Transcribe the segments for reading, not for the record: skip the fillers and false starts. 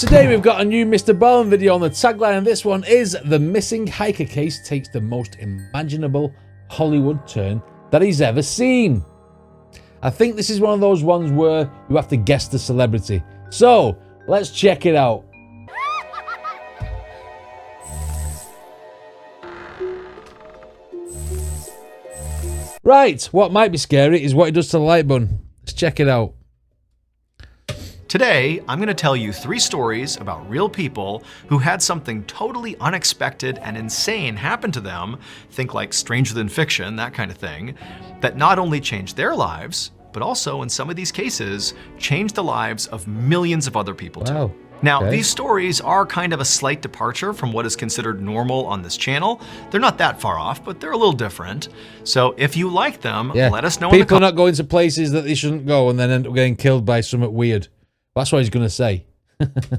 Today we've got a new Mr. Ballen video on the tagline, and this one is the missing hiker case takes the most imaginable Hollywood turn that he's ever seen. I think this is one of those ones where you have to guess the celebrity. So let's check it out. Right, what might be scary is what he does to the light button. Let's check it out. Today, I'm going to tell you 3 stories about real people who had something totally unexpected and insane happen to them, think like stranger than fiction, that kind of thing, that not only changed their lives, but also in some of these cases, changed the lives of millions of other people too. Wow. Now, Okay. These stories are kind of a slight departure from what is considered normal on this channel. They're not that far off, but they're a little different. So if you like them, let us know in the People are not going to places that they shouldn't go and then end up getting killed by something weird. That's what he's going to say.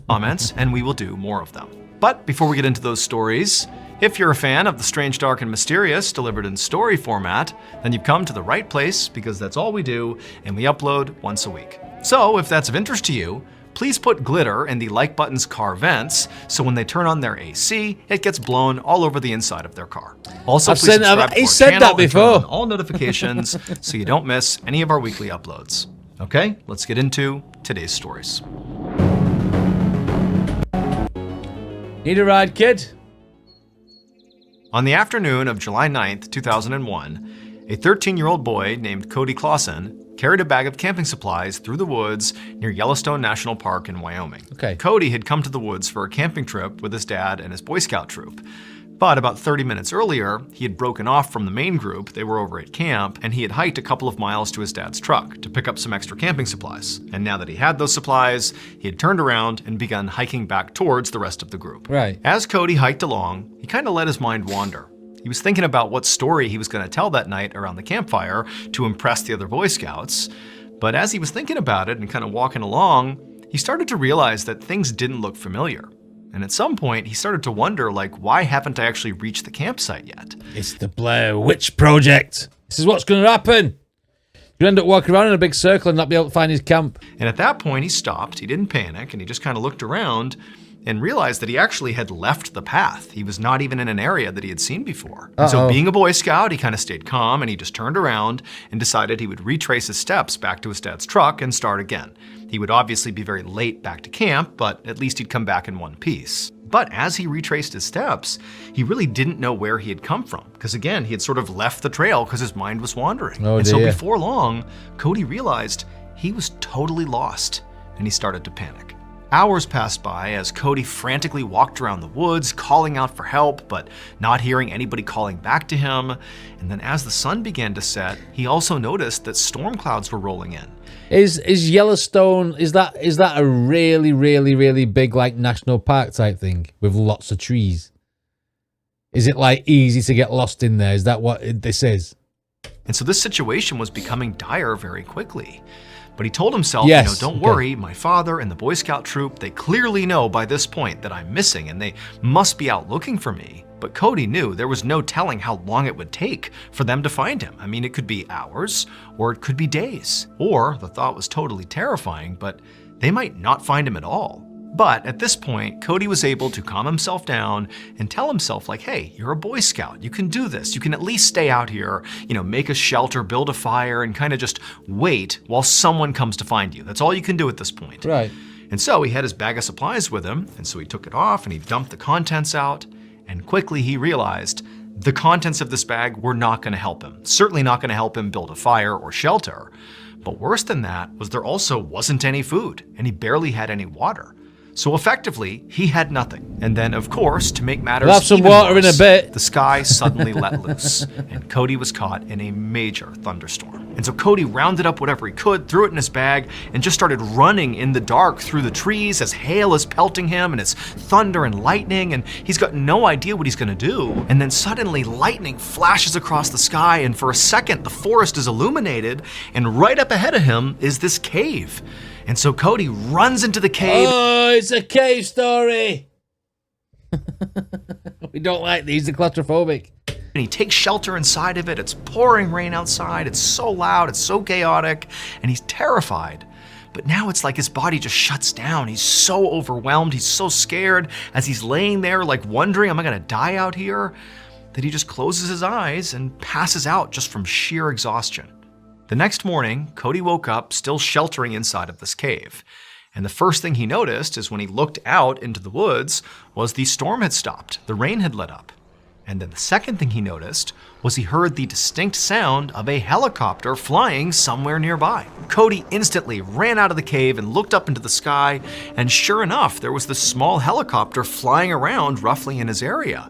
comments, and we will do more of them. But before we get into those stories, if you're a fan of the strange, dark, and mysterious delivered in story format, then you've come to the right place, because that's all we do, and we upload once a week. So if that's of interest to you, please put glitter in the like button's car vents, so when they turn on their AC, it gets blown all over the inside of their car. Also, please subscribe to our channel and turn on all notifications so you don't miss any of our weekly uploads. Okay, let's get into today's stories. Need a ride, kid? On the afternoon of July 9th, 2001, a 13-year-old boy named Cody Clausen carried a bag of camping supplies through the woods near Yellowstone National Park in Wyoming. Okay. Cody had come to the woods for a camping trip with his dad and his Boy Scout troop. But about 30 minutes earlier, he had broken off from the main group, they were over at camp, and he had hiked a couple of miles to his dad's truck to pick up some extra camping supplies. And now that he had those supplies, he had turned around and begun hiking back towards the rest of the group. Right. As Cody hiked along, he kind of let his mind wander. He was thinking about what story he was going to tell that night around the campfire to impress the other Boy Scouts. But as he was thinking about it and kind of walking along, he started to realize that things didn't look familiar. And at some point, he started to wonder, like, why haven't I actually reached the campsite yet? It's the Blair Witch Project. This is what's going to happen. You end up walking around in a big circle and not be able to find his camp. And at that point, he stopped. He didn't panic, and he just kind of looked around and realized that he actually had left the path. He was not even in an area that he had seen before. And so being a Boy Scout, he kind of stayed calm, and he just turned around and decided he would retrace his steps back to his dad's truck and start again. He would obviously be very late back to camp, but at least he'd come back in one piece. But as he retraced his steps, he really didn't know where he had come from, because again, he had sort of left the trail because his mind was wandering. Oh, and so dear. before long, Cody realized he was totally lost, and he started to panic. Hours passed by as Cody frantically walked around the woods, calling out for help, but not hearing anybody calling back to him. And then as the sun began to set, he also noticed that storm clouds were rolling in. Is Yellowstone, is that a really, really, really big, like, national park type thing with lots of trees? Is it, like, easy to get lost in there? Is that what this is? And so this situation was becoming dire very quickly. But he told himself, Yes, don't okay. worry, my father and the Boy Scout troop, they clearly know by this point that I'm missing and they must be out looking for me. But Cody knew there was no telling how long it would take for them to find him. I mean, it could be hours or it could be days. Or, the thought was totally terrifying, but they might not find him at all. But at this point, Cody was able to calm himself down and tell himself, like, hey, you're a Boy Scout. You can do this. You can at least stay out here, make a shelter, build a fire, and kind of just wait while someone comes to find you. That's all you can do at this point. Right. And so he had his bag of supplies with him, and so he took it off and he dumped the contents out, and quickly he realized the contents of this bag were not going to help him. Certainly not going to help him build a fire or shelter. But worse than that was there also wasn't any food, and he barely had any water. So effectively, he had nothing. And then, of course, to make matters We'll have some even water worse, in a bit. the sky suddenly let loose, and Cody was caught in a major thunderstorm. And so Cody rounded up whatever he could, threw it in his bag, and just started running in the dark through the trees as hail is pelting him and it's thunder and lightning, and he's got no idea what he's gonna do. And then suddenly lightning flashes across the sky, and for a second the forest is illuminated, and right up ahead of him is this cave. And so Cody runs into the cave. Oh, it's a cave story. We don't like these, they're claustrophobic. And he takes shelter inside of it. It's pouring rain outside. It's so loud, it's so chaotic, and he's terrified. but now it's like his body just shuts down. He's so overwhelmed, he's so scared as he's laying there like wondering, am I gonna die out here? That he just closes his eyes and passes out just from sheer exhaustion. The next morning, Cody woke up still sheltering inside of this cave. And the first thing he noticed is when he looked out into the woods was the storm had stopped, the rain had let up. And then the second thing he noticed was he heard the distinct sound of a helicopter flying somewhere nearby. Cody instantly ran out of the cave and looked up into the sky, and sure enough, there was this small helicopter flying around roughly in his area.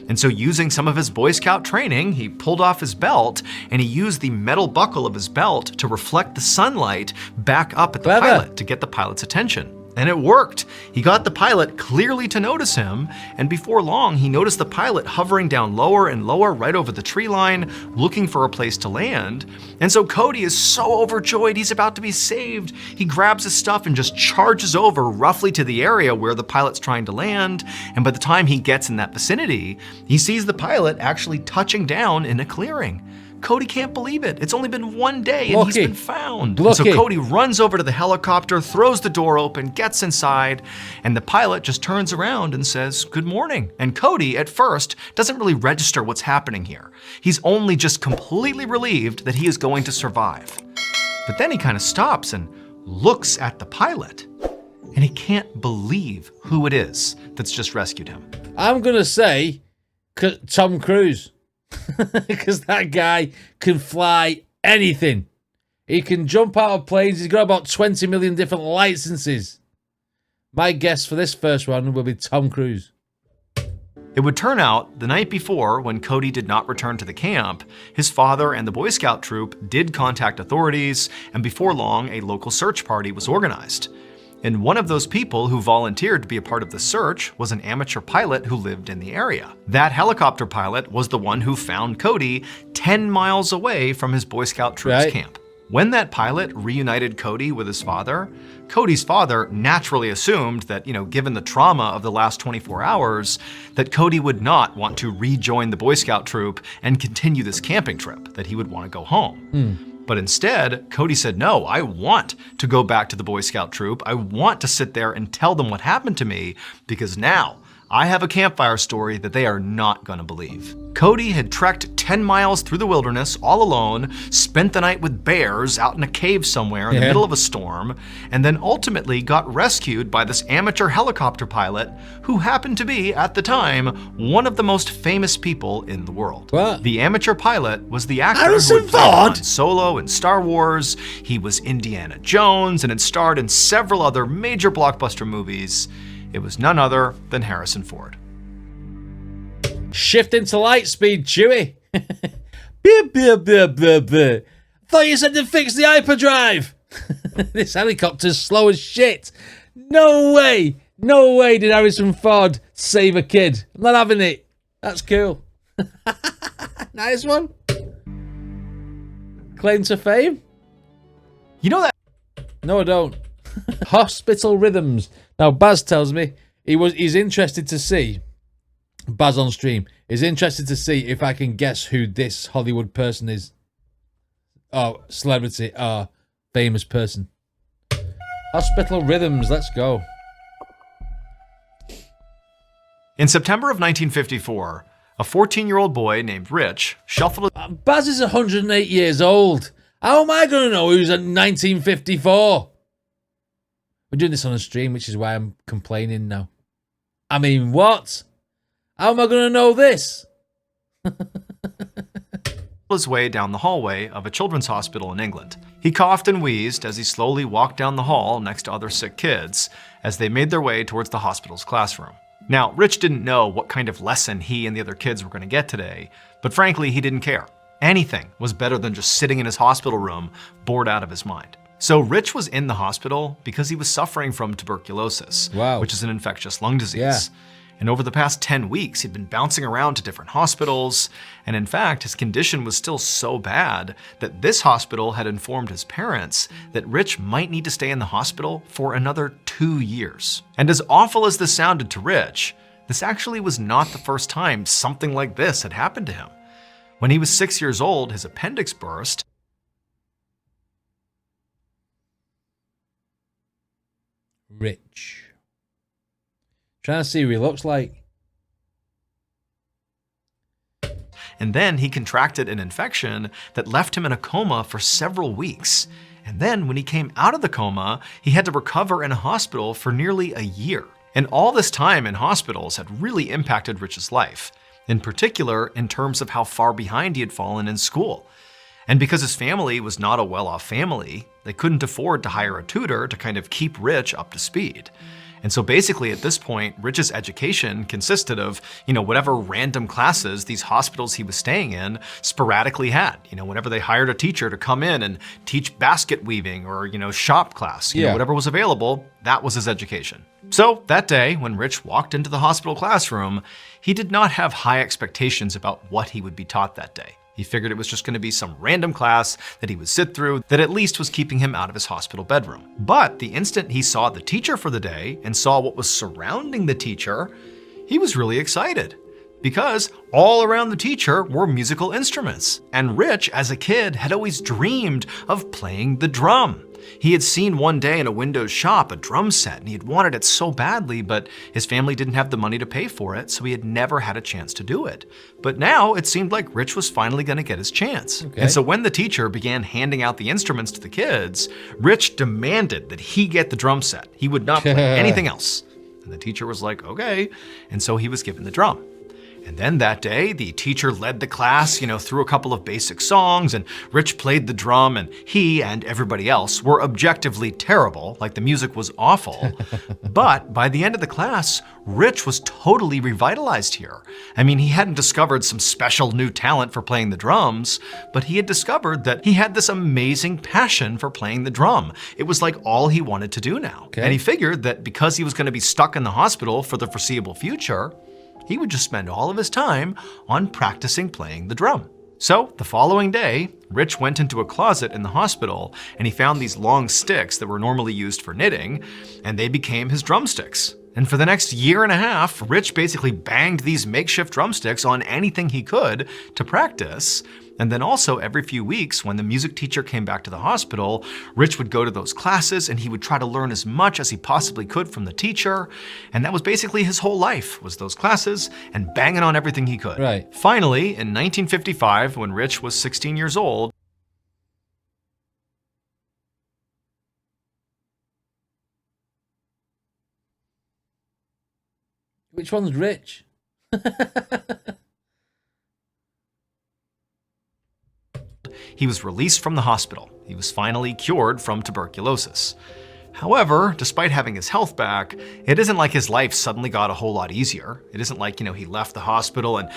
And so using some of his Boy Scout training, he pulled off his belt and he used the metal buckle of his belt to reflect the sunlight back up at the pilot to get the pilot's attention. And it worked. He got the pilot clearly to notice him, and before long, he noticed the pilot hovering down lower and lower right over the tree line, looking for a place to land. And so Cody is so overjoyed, he's about to be saved. He grabs his stuff and just charges over roughly to the area where the pilot's trying to land, and by the time he gets in that vicinity, he sees the pilot actually touching down in a clearing. Cody can't believe it. It's only been one day and he's been found. And so Cody runs over to the helicopter, throws the door open, gets inside, and the pilot just turns around and says, "Good morning." And Cody, at first, doesn't really register what's happening here. He's only just completely relieved that he is going to survive. But then he kind of stops and looks at the pilot, and he can't believe who it is that's just rescued him. I'm going to say Tom Cruise. Because that guy can fly anything. He can jump out of planes. He's got about 20 million different licenses. My guess for this first one will be Tom Cruise. It would turn out the night before, when Cody did not return to the camp, his father and the Boy Scout troop did contact authorities, and before long, a local search party was organized. And one of those people who volunteered to be a part of the search was an amateur pilot who lived in the area. That helicopter pilot was the one who found Cody 10 miles away from his Boy Scout troop's camp. When that pilot reunited Cody with his father, Cody's father naturally assumed that, given the trauma of the last 24 hours, that Cody would not want to rejoin the Boy Scout troop and continue this camping trip, that he would want to go home. But instead, Cody said, no, I want to go back to the Boy Scout troop. I want to sit there and tell them what happened to me, because now I have a campfire story that they are not going to believe. Cody had trekked 10 miles through the wilderness all alone, spent the night with bears out in a cave somewhere in the middle of a storm, and then ultimately got rescued by this amateur helicopter pilot who happened to be, at the time, one of the most famous people in the world. What? The amateur pilot was the actor who had played Han Solo in Star Wars. He was Indiana Jones and had starred in several other major blockbuster movies. It was none other than Harrison Ford. Shift into light speed, Chewie. Thought you said to fix the hyperdrive. This helicopter's slow as shit. No way did Harrison Ford save a kid. I'm not having it. That's cool. Nice one. Claim to fame? You know that? No, I don't. Hospital rhythms. Now, Baz tells me he's interested to see, Baz on stream, is interested to see if I can guess who this Hollywood person is. Oh, celebrity, famous person. Hospital rhythms, let's go. In September of 1954, a 14-year-old boy named Rich shuffled... Baz is 108 years old. How am I going to know who's in 1954? We're doing this on a stream, which is why I'm complaining now. I mean, what? How am I going to know this? his way down the hallway of a children's hospital in England. He coughed and wheezed as he slowly walked down the hall next to other sick kids as they made their way towards the hospital's classroom. Now, Rich didn't know what kind of lesson he and the other kids were going to get today, but frankly, he didn't care. Anything was better than just sitting in his hospital room, bored out of his mind. So Rich was in the hospital because he was suffering from tuberculosis, which is an infectious lung disease. Yeah. And over the past 10 weeks, he'd been bouncing around to different hospitals. And in fact, his condition was still so bad that this hospital had informed his parents that Rich might need to stay in the hospital for another 2 years. And as awful as this sounded to Rich, this actually was not the first time something like this had happened to him. When he was 6 years old, his appendix burst. Rich. Trying to see who he looks like. And then he contracted an infection that left him in a coma for several weeks. And then when he came out of the coma, he had to recover in a hospital for nearly a year. And all this time in hospitals had really impacted Rich's life, in particular in terms of how far behind he had fallen in school. And because his family was not a well-off family, they couldn't afford to hire a tutor to kind of keep Rich up to speed. And so basically at this point, Rich's education consisted of, whatever random classes these hospitals he was staying in sporadically had. Whenever they hired a teacher to come in and teach basket weaving or, shop class, whatever was available, that was his education. So that day, when Rich walked into the hospital classroom, he did not have high expectations about what he would be taught that day. He figured it was just going to be some random class that he would sit through that at least was keeping him out of his hospital bedroom. But the instant he saw the teacher for the day and saw what was surrounding the teacher, he was really excited. Because all around the teacher were musical instruments. And Rich, as a kid, had always dreamed of playing the drum. He had seen one day in a Windows shop a drum set and he had wanted it so badly, but his family didn't have the money to pay for it, so he had never had a chance to do it. But now it seemed like Rich was finally going to get his chance. Okay. And so when the teacher began handing out the instruments to the kids, Rich demanded that he get the drum set. He would not play anything else. And the teacher was like, okay. And so he was given the drum. And then that day, the teacher led the class, through a couple of basic songs, and Rich played the drum, and he and everybody else were objectively terrible, like the music was awful. But by the end of the class, Rich was totally revitalized here. I mean, he hadn't discovered some special new talent for playing the drums, but he had discovered that he had this amazing passion for playing the drum. It was like all he wanted to do now. Okay. And he figured that because he was going to be stuck in the hospital for the foreseeable future, he would just spend all of his time on practicing playing the drum. So the following day, Rich went into a closet in the hospital and he found these long sticks that were normally used for knitting, and they became his drumsticks. And for the next year and a half, Rich basically banged these makeshift drumsticks on anything he could to practice. And then also every few weeks, when the music teacher came back to the hospital, Rich would go to those classes and he would try to learn as much as he possibly could from the teacher. And that was basically his whole life, was those classes and banging on everything he could. Right. Finally, in 1955, when Rich was 16 years old, Which one's Rich? he was released from the hospital. He was finally cured from tuberculosis. However, despite having his health back, it isn't like his life suddenly got a whole lot easier. It isn't like, he left the hospital and,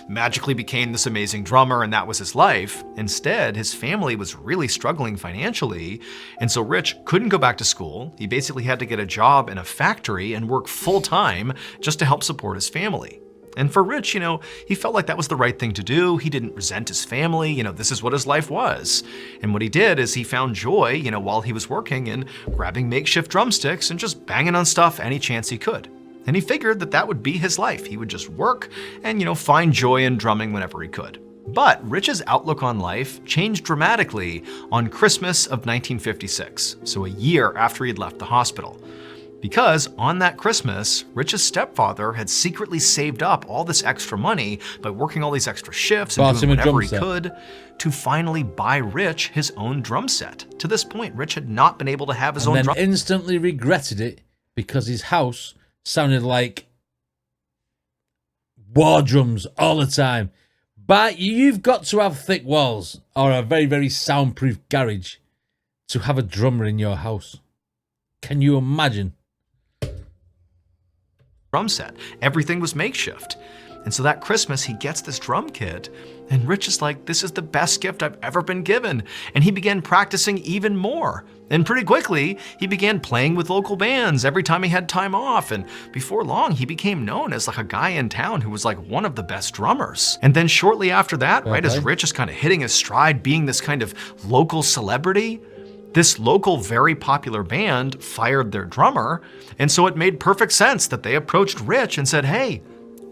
magically became this amazing drummer and that was his life. Instead, his family was really struggling financially, and so Rich couldn't go back to school. He basically had to get a job in a factory and work full-time just to help support his family. And for Rich, he felt like that was the right thing to do. He didn't resent his family. This is what his life was. And what he did is he found joy, while he was working in grabbing makeshift drumsticks and just banging on stuff any chance he could. And he figured that that would be his life. He would just work and, find joy in drumming whenever he could. But Rich's outlook on life changed dramatically on Christmas of 1956, so a year after he'd left the hospital. Because on that Christmas, Rich's stepfather had secretly saved up all this extra money by working all these extra shifts and doing whatever he could to finally buy Rich his own drum set. To this point, Rich had not been able to have his own drum set. And then instantly regretted it because his house sounded like war drums all the time. But you've got to have thick walls or a very, very soundproof garage to have a drummer in your house. Can you imagine? Drum set. Everything was makeshift. And so that Christmas, he gets this drum kit, and Rich is like, this is the best gift I've ever been given. And he began practicing even more. And pretty quickly, he began playing with local bands every time he had time off. And before long, he became known as like a guy in town who was like one of the best drummers. And then shortly after that, right as Rich is kind of hitting his stride, being this kind of local celebrity, this local, very popular band fired their drummer, and so it made perfect sense that they approached Rich and said, hey,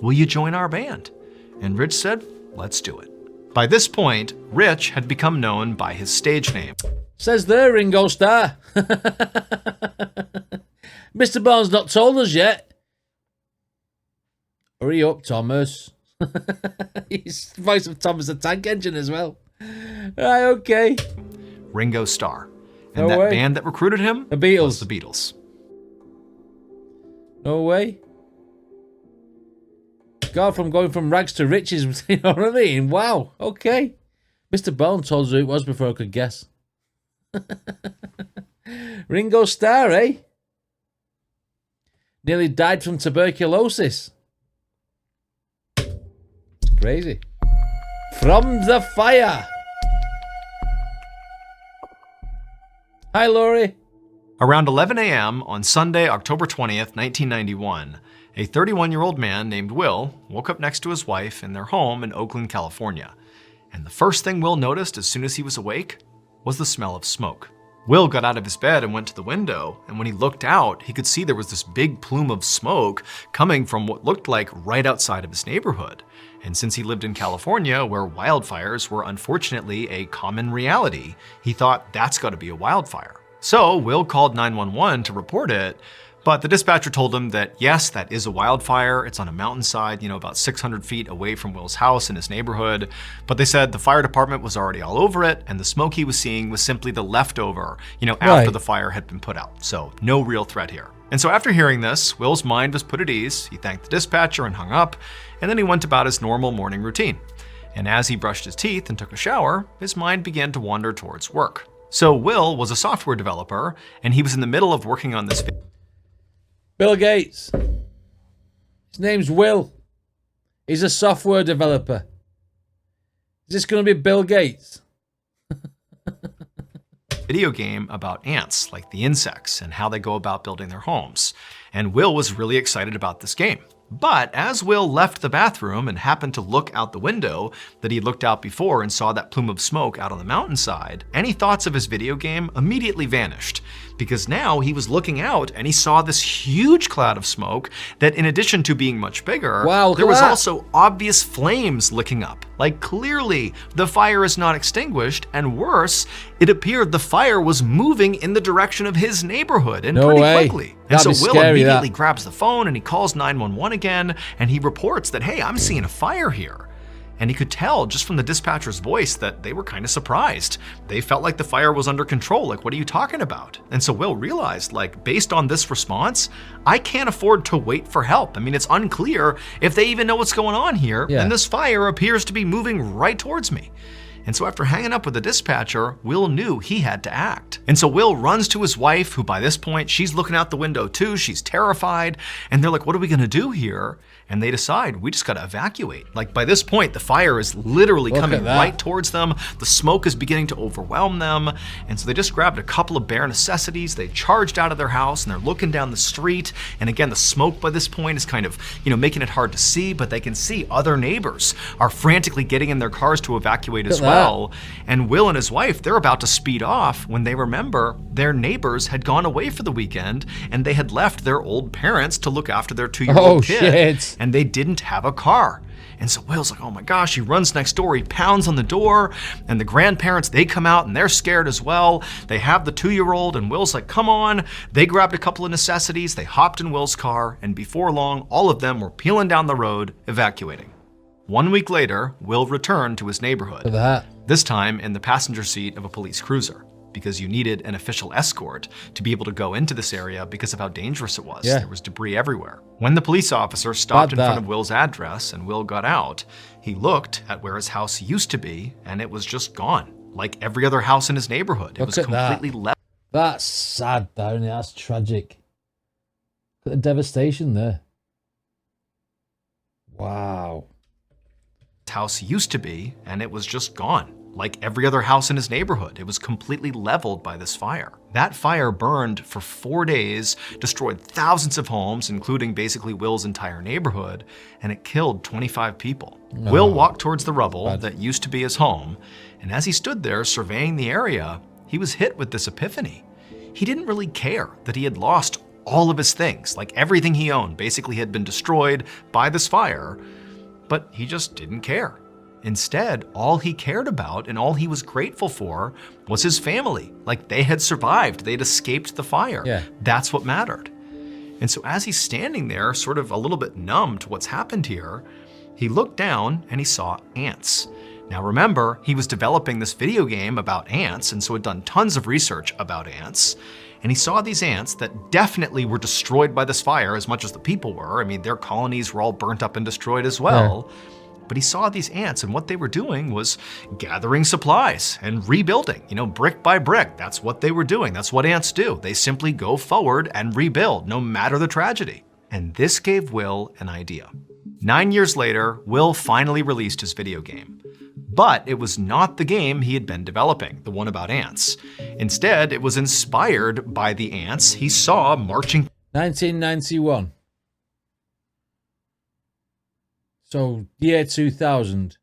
will you join our band? And Rich said, let's do it. By this point, Rich had become known by his stage name. Says there, Ringo Starr. Mr. Ballen's not told us yet. Hurry up, Thomas. He's the voice of Thomas the Tank Engine as well. Right, okay. Ringo Starr. And No that way. band that recruited him The Beatles. was the Beatles. No way. God, from going from rags to riches, you know what I mean? Wow, okay. Mr. Ballen told us who it was before I could guess. Ringo Starr, eh? Nearly died from tuberculosis. Crazy. From the fire. Hi, Laurie. Around 11 a.m. on Sunday, October 20th, 1991, a 31-year-old man named Will woke up next to his wife in their home in Oakland, California. And the first thing Will noticed as soon as he was awake was the smell of smoke. Will got out of his bed and went to the window, and when he looked out, he could see there was this big plume of smoke coming from what looked like right outside of his neighborhood. And since he lived in California, where wildfires were unfortunately a common reality, he thought that's got to be a wildfire. So Will called 911 to report it, but the dispatcher told him that yes, that is a wildfire. It's on a mountainside, about 600 feet away from Will's house in his neighborhood. But they said the fire department was already all over it, and the smoke he was seeing was simply the leftover, after the fire had been put out. So no real threat here. And so after hearing this, Will's mind was put at ease. He thanked the dispatcher and hung up, and then he went about his normal morning routine. And as he brushed his teeth and took a shower, his mind began to wander towards work. So Will was a software developer, and he was in the middle of working on this. Bill Gates. His name's Will. He's a software developer. Is this going to be Bill Gates? Video game about ants, like the insects, and how they go about building their homes. And Will was really excited about this game. But as Will left the bathroom and happened to look out the window that he looked out before and saw that plume of smoke out on the mountainside, any thoughts of his video game immediately vanished. Because now he was looking out and he saw this huge cloud of smoke that, in addition to being much bigger, there was also obvious flames licking up. Like, clearly the fire is not extinguished, and worse, it appeared the fire was moving in the direction of his neighborhood, and pretty quickly. And so Will immediately grabs the phone and he calls 911 again, and he reports that, hey, I'm seeing a fire here. And he could tell just from the dispatcher's voice that they were kind of surprised. They felt like the fire was under control. Like, what are you talking about? And so Will realized, like, based on this response, I can't afford to wait for help. I mean, it's unclear if they even know what's going on here. And this fire appears to be moving right towards me. And so after hanging up with the dispatcher, Will knew he had to act. And so Will runs to his wife, who by this point, she's looking out the window too. She's terrified. And they're like, what are we gonna do here? And they decide, we just gotta evacuate. Like, by this point, the fire is literally coming right towards them. The smoke is beginning to overwhelm them. And so they just grabbed a couple of bare necessities. They charged out of their house and they're looking down the street. And again, the smoke by this point is kind of, making it hard to see, but they can see other neighbors are frantically getting in their cars to evacuate as well. And Will and his wife, they're about to speed off when they remember their neighbors had gone away for the weekend and they had left their old parents to look after their 2-year-old kid. Shit. And they didn't have a car. And so Will's like, oh my gosh, he runs next door, he pounds on the door, and the grandparents, they come out and they're scared as well. They have the 2-year-old, and Will's like, come on. They grabbed a couple of necessities, they hopped in Will's car, and before long, all of them were peeling down the road, evacuating. 1 week later, Will returned to his neighborhood. This time in the passenger seat of a police cruiser, because you needed an official escort to be able to go into this area because of how dangerous it was. There was debris everywhere. When the police officer stopped in front of Will's address and Will got out, he looked at where his house used to be and it was just gone. Like every other house in his neighborhood. It was completely left. That's sad, though, isn't it? That's tragic. Look at the devastation there. Wow. House used to be, and it was just gone. Like every other house in his neighborhood, it was completely leveled by this fire. That fire burned for 4 days, destroyed thousands of homes, including basically Will's entire neighborhood, and it killed 25 people. Will walked towards the rubble that used to be his home, and as he stood there surveying the area, he was hit with this epiphany. He didn't really care that he had lost all of his things, like everything he owned basically had been destroyed by this fire, but he just didn't care. Instead, all he cared about and all he was grateful for was his family. Like, they had survived, they'd escaped the fire. That's what mattered. And so as he's standing there, sort of a little bit numb to what's happened here, he looked down and he saw ants. Now remember, he was developing this video game about ants, and so had done tons of research about ants. And he saw these ants that definitely were destroyed by this fire as much as the people were. I mean, their colonies were all burnt up and destroyed as well. Yeah. But he saw these ants, and what they were doing was gathering supplies and rebuilding, brick by brick. That's what they were doing. That's what ants do. They simply go forward and rebuild, no matter the tragedy. And this gave Will an idea. 9 years later, Will finally released his video game. But it was not the game he had been developing, the one about ants. Instead, it was inspired by the ants he saw marching. 1991. So, year 2000.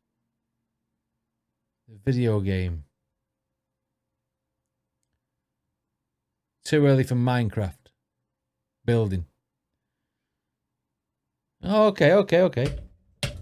The video game. Too early for Minecraft. Building. Oh, okay.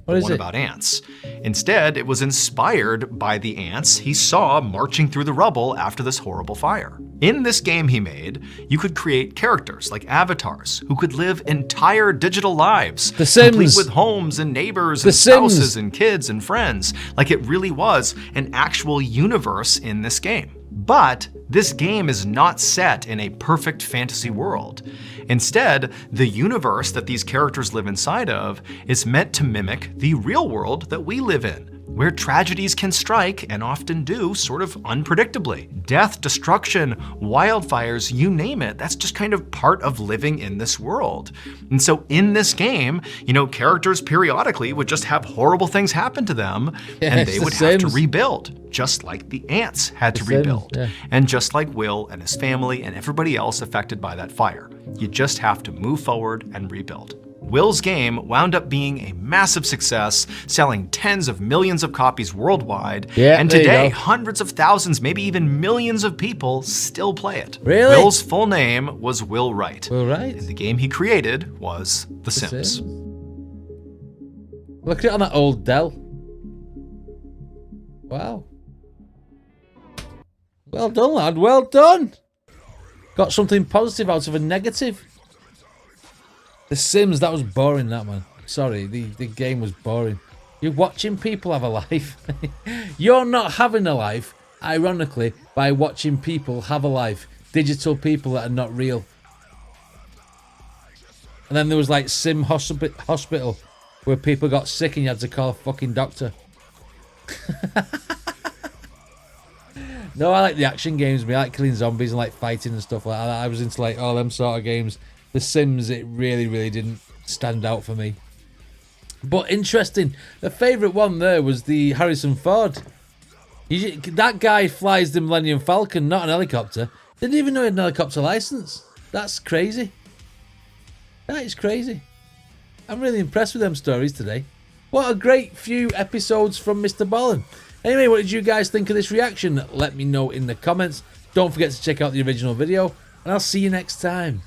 What is it? About ants. Instead, it was inspired by the ants he saw marching through the rubble after this horrible fire. In this game he made, you could create characters like avatars who could live entire digital lives. The Sims. Complete with homes and neighbors and spouses and kids and friends. Like it really was an actual universe in this game. But this game is not set in a perfect fantasy world. Instead, the universe that these characters live inside of is meant to mimic the real world that we live in, where tragedies can strike, and often do, sort of unpredictably. Death, destruction, wildfires, you name it, that's just kind of part of living in this world. And so in this game, characters periodically would just have horrible things happen to them, and they would have to rebuild, just like the ants had to rebuild. And just like Will and his family and everybody else affected by that fire. You just have to move forward and rebuild. Will's game wound up being a massive success, selling tens of millions of copies worldwide, and today hundreds of thousands, maybe even millions of people still play it. Really? Will's full name was Will Wright. Will Wright? And the game he created was The Sims. Look at it on that old Dell. Wow. Well done, lad. Well done. Got something positive out of a negative. The Sims, that was boring, that, man. Sorry, the game was boring. You're watching people have a life. You're not having a life, ironically, by watching people have a life. Digital people that are not real. And then there was like Sim Hospital, where people got sick and you had to call a fucking doctor. No, I like the action games. I like killing zombies and like fighting and stuff like that. I was into like all them sort of games. The Sims, it really didn't stand out for me. But interesting. The favourite one there was the Harrison Ford. That guy flies the Millennium Falcon, not an helicopter. Didn't even know he had an helicopter license. That's crazy. That is crazy. I'm really impressed with them stories today. What a great few episodes from Mr. Ballen. Anyway, what did you guys think of this reaction? Let me know in the comments. Don't forget to check out the original video, and I'll see you next time.